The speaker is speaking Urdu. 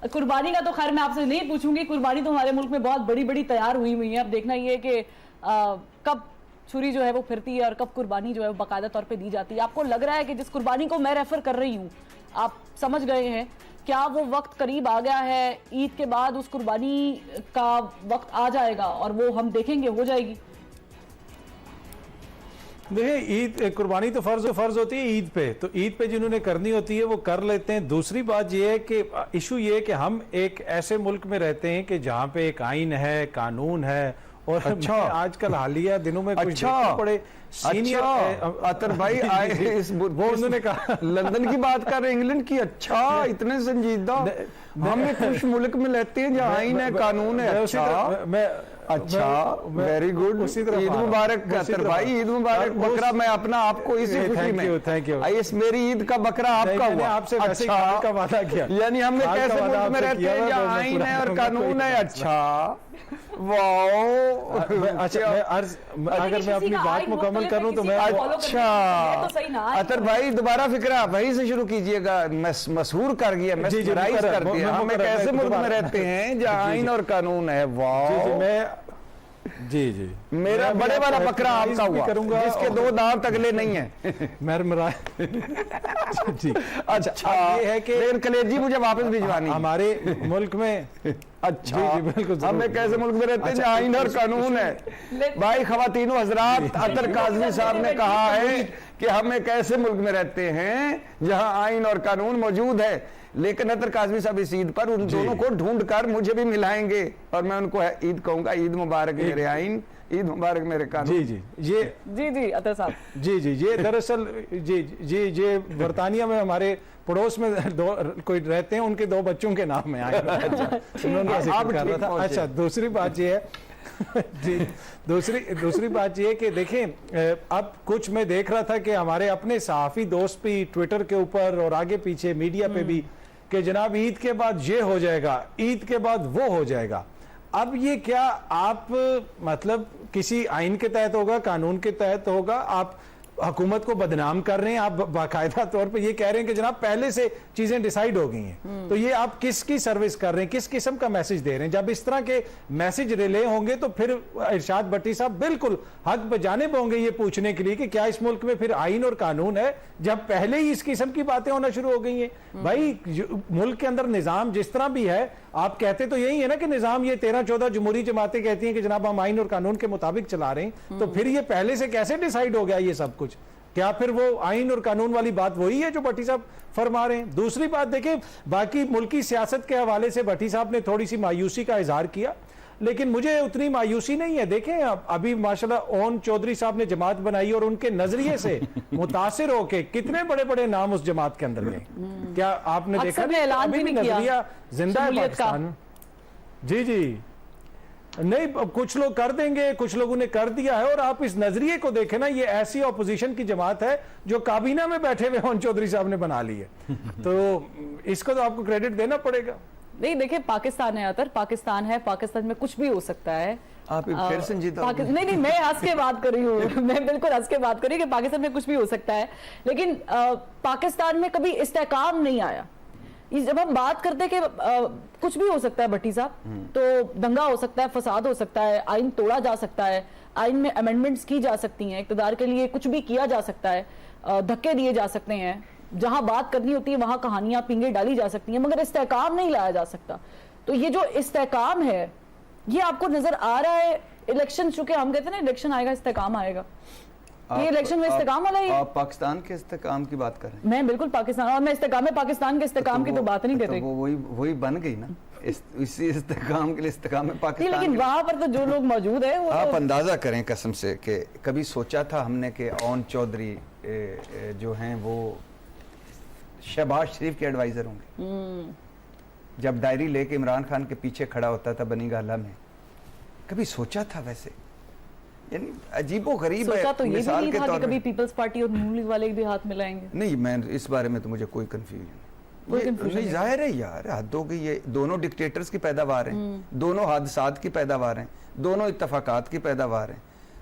قربانی کا تو خیر میں آپ سے نہیں پوچھوں گی, قربانی تو ہمارے ملک میں بہت بڑی بڑی تیار ہوئی ہیں. اب دیکھنا یہ ہے کہ کب چھری جو ہے وہ پھرتی ہے اور کب قربانی جو ہے وہ باقاعدہ طور پہ دی جاتی ہے. آپ کو لگ رہا ہے کہ جس قربانی کو میں ریفر کر رہی ہوں, آپ سمجھ گئے ہیں, کیا وہ وقت قریب آ گیا ہے, عید کے بعد اس قربانی کا وقت آ جائے گا اور وہ ہم دیکھیں گے, ہو جائے گی؟ دیکھیں, عید قربانی تو فرض ہوتی ہے عید پہ, تو عید پہ جنہوں نے کرنی ہوتی ہے وہ کر لیتے ہیں. دوسری بات یہ ہے کہ ایشو یہ ہے کہ ہم ایک ایسے ملک میں رہتے ہیں کہ جہاں پہ ایک آئین ہے, قانون ہے, اور آج کل حالیہ دنوں میں کچھ پڑے سینئر عطر بھائی آئے وہ انہوں نے کہا لندن کی بات کر رہے ہیں, انگلینڈ کی. اچھا, اتنے سنجیدہ ہم ایک خوش ملک میں لیتے ہیں جہاں آئین ہے, قانون ہے. اچھا, ویری گڈ. عید مبارک عطر بھائی, عید مبارک. بکرا میں اپنا آپ کو اسی خوشی میں, میری عید کا بکرا آپ کا ہوا. آپ سے اچھا کا وعدہ کیا, یعنی ہم ایک ایسے ملک میں رہتے ہیں جہاں آئین ہے اور قانون ہے. اچھا, واو. اگر میں اپنی بات مکمل کروں تو میں اچھا عطر بھائی دوبارہ فکرہ وہی سے شروع کیجئے گا. مسحور کر گیا, مسمرائز کر دیا. ہم ایک ایسے ملک میں رہتے ہیں جہاں آئین اور قانون ہے. واو. جی میرا بڑے والا بکرا آپ کا ہوا جس کے 2 دانت اگلے نہیں ہیں. جی اچھا, یہ ہے کہ کلیجی مجھے واپس بھجوانی ہمارے ملک میں. اچھا, ہم ایک ایسے ملک میں رہتے ہیں جہاں آئین اور قانون ہے. بھائی خواتین و حضرات, عطر کاظمی صاحب نے کہا ہے کہ ہم ایک ایسے ملک میں رہتے ہیں جہاں آئین اور قانون موجود ہے. لیکن عطر کاظمی صاحب اس عید پر ان دونوں کو ڈھونڈ کر مجھے بھی ملائیں گے اور میں ان کو عید کہوں گا. عید مبارک میرے آئین, عید مبارک میرے قانون. جی عطر صاحب, جی یہ دراصل یہ برطانیہ میں ہمارے پڑوس میں کوئی رہتے ہیں, ان کے 2 بچوں کے نام میں آئے. اچھا, دوسری بات یہ ہے دوسری بات یہ ہے کہ دیکھیں, اب کچھ میں دیکھ رہا تھا کہ ہمارے اپنے صحافی دوست بھی ٹویٹر کے اوپر اور آگے پیچھے میڈیا پہ بھی کہ جناب عید کے بعد یہ ہو جائے گا, عید کے بعد وہ ہو جائے گا. اب یہ کیا آپ مطلب کسی آئین کے تحت ہوگا, قانون کے تحت ہوگا, آپ حکومت کو بدنام کر رہے ہیں, آپ باقاعدہ طور پہ یہ کہہ رہے ہیں کہ جناب پہلے سے چیزیں ڈیسائیڈ ہو گئی ہیں, تو یہ آپ کس کی سروس کر رہے ہیں, کس قسم کا میسج دے رہے ہیں؟ جب اس طرح کے میسج ریلے ہوں گے تو پھر ارشاد بٹی صاحب بالکل حق بجانب ہوں گے یہ پوچھنے کے لیے کہ کیا اس ملک میں پھر آئین اور قانون ہے, جب پہلے ہی اس قسم کی باتیں ہونا شروع ہو گئی ہیں. بھائی ملک کے اندر نظام جس طرح بھی ہے, آپ کہتے تو یہی ہے نا کہ نظام یہ 13-14 جمہوری جماعتیں کہتی ہیں کہ جناب ہم آئین اور قانون کے مطابق چلا رہے ہیں, تو پھر یہ پہلے سے کیسے ڈیسائیڈ ہو گیا یہ سب کچھ؟ کیا پھر وہ آئین اور قانون والی بات وہی ہے جو بھٹی صاحب فرما رہے ہیں؟ دوسری بات دیکھیں, باقی ملکی سیاست کے حوالے سے بھٹی صاحب نے تھوڑی سی مایوسی کا اظہار کیا, لیکن مجھے اتنی مایوسی نہیں ہے. دیکھیں ابھی ماشاءاللہ اون چودھری صاحب نے جماعت بنائی اور ان کے نظریے سے متاثر ہو کے کتنے بڑے بڑے نام اس جماعت کے اندر گئے. کیا آپ نے دیکھا ابھی بھی نظریہ زندہ ہے پاکستان؟ جی نہیں, کچھ لوگ کر دیں گے, کچھ لوگوں نے کر دیا ہے. اور آپ اس نظریے کو دیکھیں نا, یہ ایسی اپوزیشن کی جماعت ہے جو کابینہ میں بیٹھے ہوئے اون چودھری صاحب نے بنا لی ہے, تو اس کو تو آپ کو کریڈٹ دینا پڑے گا. نہیں دیکھیں, پاکستان ہے عطر, پاکستان ہے, پاکستان میں کچھ بھی ہو سکتا ہے. آپ پھر سنجیدہ نہیں میں ہنس کے بات کر رہی ہوں, میں بالکل ہنس کے بات کر رہی ہوں کہ پاکستان میں کچھ بھی ہو سکتا ہے, لیکن پاکستان میں کبھی استحکام نہیں آیا. جب ہم بات کرتے کہ کچھ بھی ہو سکتا ہے بھٹی صاحب, تو دنگا ہو سکتا ہے, فساد ہو سکتا ہے, آئین توڑا جا سکتا ہے, آئین میں امینڈمنٹس کی جا سکتی ہیں, اقتدار کے لیے کچھ بھی کیا جا سکتا ہے, دھکے دیے جا سکتے ہیں, جہاں بات کرنی ہوتی ہے وہاں کہانیاں پنگے ڈالی جا سکتی ہیں, مگر استحکام نہیں لایا جا سکتا. تو یہ جو استحکام ہے یہ آپ کو نظر آ رہا ہے؟ الیکشن چونکہ ہم کہتے ہیں نا الیکشن آئے گا استحکام آئے گا, یہ الیکشن میں استحکام والا ہی ہے. آپ پاکستان کے استحکام کی بات کر رہے ہیں؟ میں بالکل پاکستان, اور میں استحکام میں پاکستان کے استحکام کی تو بات نہیں کر رہی. وہی بن گئی نا اسی استحکام کے لیے استحکام میں پاکستان. لیکن وہاں پر تو جو لوگ موجود ہیں آپ اندازہ کریں قسم سے کہ کبھی سوچا تھا ہم نے کہ اون چودھری جو ہیں وہ شہباز شریف کے ایڈوائزر ہوں گے؟ جب ڈائری لے کے عمران خان کے پیچھے کھڑا ہوتا تھا بنی گالہ میں, کبھی سوچا تھا ویسے؟ یعنی عجیب و غریب ہے. سوچا تو یہ بھی نہیں تھا کہ کبھی پیپلز پارٹی اور نون لیگ والے بھی ہاتھ ملائیں گے. نہیں, میں اس بارے میں تو مجھے کوئی کنفیوژن نہیں. ظاہر ہے یار, حد ہو گئی. یہ دونوں ڈکٹیٹرز کی پیداوار ہیں, دونوں حادثات کی پیداوار ہیں, دونوں اتفاقات کی پیداوار ہیں.